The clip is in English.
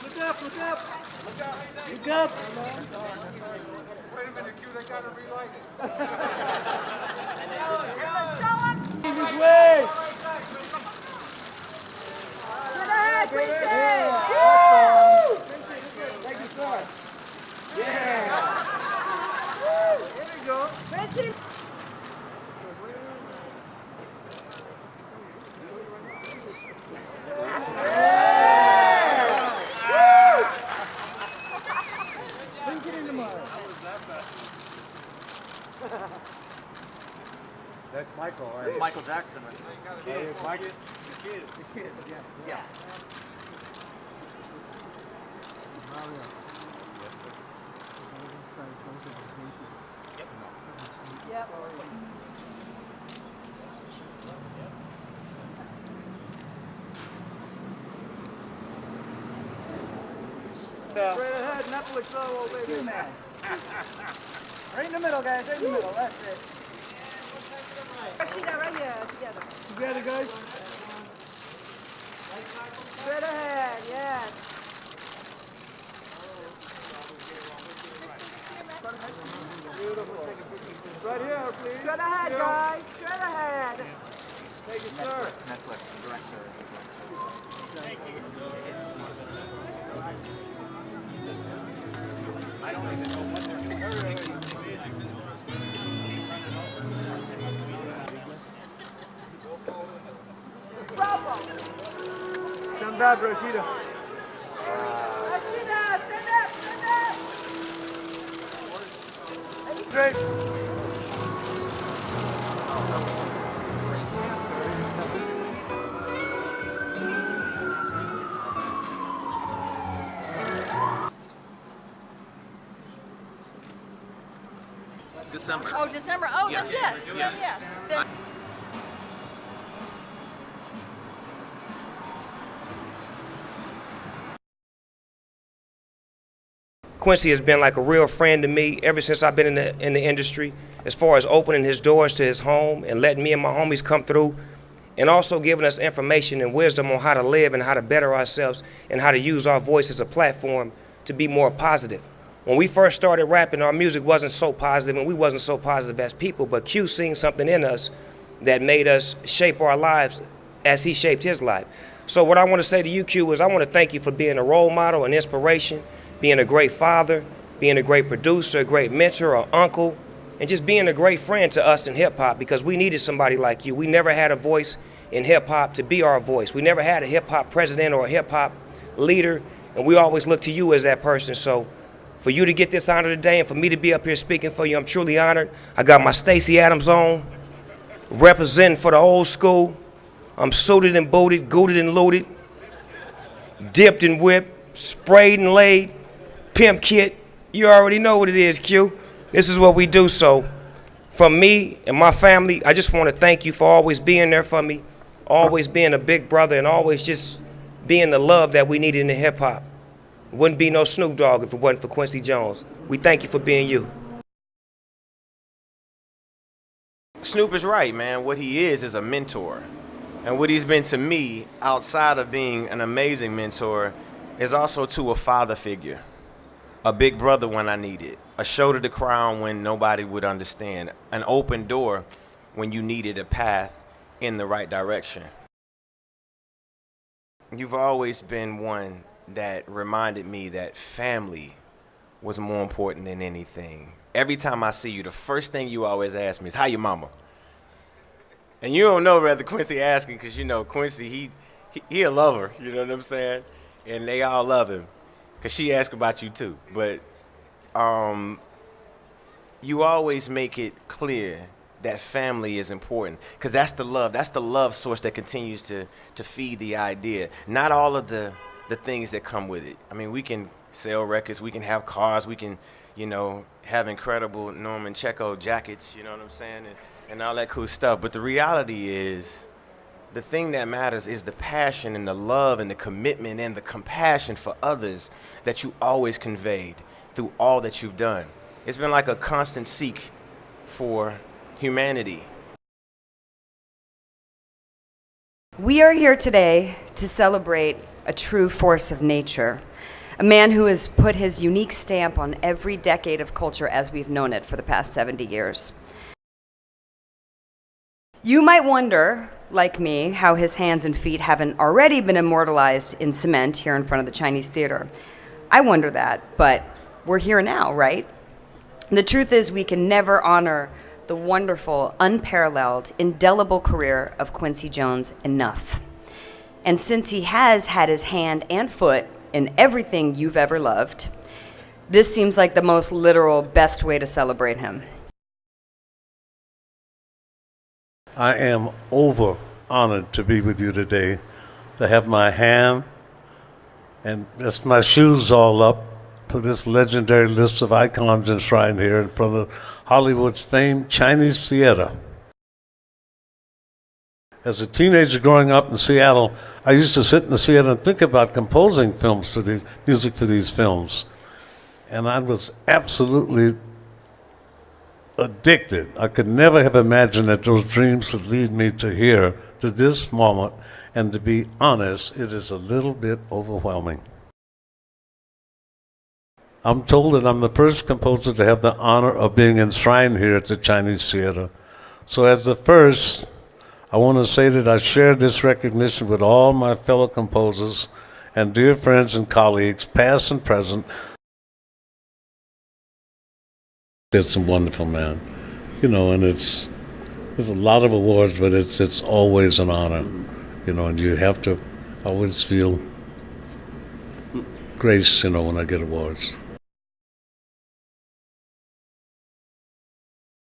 Look up, look up. Look up. Wait a minute, Q, they gotta relight it. This way. Get ahead, Quincy! Thank you, sir. Yeah. Here we go. Quincy! Sink it in the mud. That's Michael, right? It's Michael Jackson. Kids, Michael. The kids. The kids, yeah. Yeah. Mario. Yes, sir. Yep. Straight ahead, Netflix logo, baby. Right in the middle, guys. Right in the middle. That's it. Rashida, right here, together. Together, guys. Straight ahead, yes. Beautiful. Right here, please. Straight ahead, guys. Straight ahead. Thank you, sir. Netflix director. I don't even know what they're doing. Bravo. Stand back, Rashida. Rashida, stand up, stand up. Straight. December. Oh, December. Oh, Yeah. then yes. Then yes. Then Quincy has been like a real friend to me ever since I've been in the industry, as far as opening his doors to his home and letting me and my homies come through, and also giving us information and wisdom on how to live and how to better ourselves and how to use our voice as a platform to be more positive. When we first started rapping, our music wasn't so positive and we wasn't so positive as people, but Q seen something in us that made us shape our lives as he shaped his life. So what I want to say to you, Q, is I want to thank you for being a role model, an inspiration, being a great father, being a great producer, a great mentor or uncle, and just being a great friend to us in hip-hop, because we needed somebody like you. We never had a voice in hip-hop to be our voice. We never had a hip-hop president or a hip-hop leader, and we always looked to you as that person. So for you to get this honor today and for me to be up here speaking for you, I'm truly honored. I got my Stacey Adams on, representing for the old school. I'm suited and booted, gooted and looted, dipped and whipped, sprayed and laid, pimp kit. You already know what it is, Q. This is what we do. So from me and my family, I just want to thank you for always being there for me, always being a big brother, and always just being the love that we needed in hip hop. It wouldn't be no Snoop Dogg if it wasn't for Quincy Jones. We thank you for being you. Snoop is right, man. What he is a mentor. And what he's been to me, outside of being an amazing mentor, is also to a father figure. A big brother when I needed, a shoulder to cry on when nobody would understand, an open door when you needed a path in the right direction. You've always been one that reminded me that family was more important than anything. Every time I see you, the first thing you always ask me is, how your mama? And you don't know whether Quincy asking, because you know Quincy, he a lover, you know what I'm saying? And they all love him. Because she asked about you too. But you always make it clear that family is important. Because that's the love source that continues to feed the idea. Not all of the things that come with it. I mean, we can sell records, we can have cars, we can, you know, have incredible Norman Checo jackets, you know what I'm saying? And all that cool stuff. But the reality is, the thing that matters is the passion and the love and the commitment and the compassion for others that you always conveyed through all that you've done. It's been like a constant seek for humanity. We are here today to celebrate a true force of nature, a man who has put his unique stamp on every decade of culture as we've known it for the past 70 years. You might wonder, like me, how his hands and feet haven't already been immortalized in cement here in front of the Chinese Theatre. I wonder that, but we're here now, right? And the truth is we can never honor the wonderful, unparalleled, indelible career of Quincy Jones enough. And since he has had his hand and foot in everything you've ever loved, this seems like the most literal, best way to celebrate him. I am over honored to be with you today, to have my hand and that's my shoes all up for this legendary list of icons enshrined here in front of Hollywood's famed Chinese Theatre. As a teenager growing up in Seattle, I used to sit in the theater and think about composing films for these, music for these films. And I was absolutely addicted. I could never have imagined that those dreams would lead me to here, to this moment. And to be honest, it is a little bit overwhelming. I'm told that I'm the first composer to have the honor of being enshrined here at the Chinese Theatre. So as the first, I want to say that I share this recognition with all my fellow composers and dear friends and colleagues, past and present. It's a wonderful man, you know, and there's a lot of awards, but it's always an honor, you know, and you have to always feel grace, you know, when I get awards.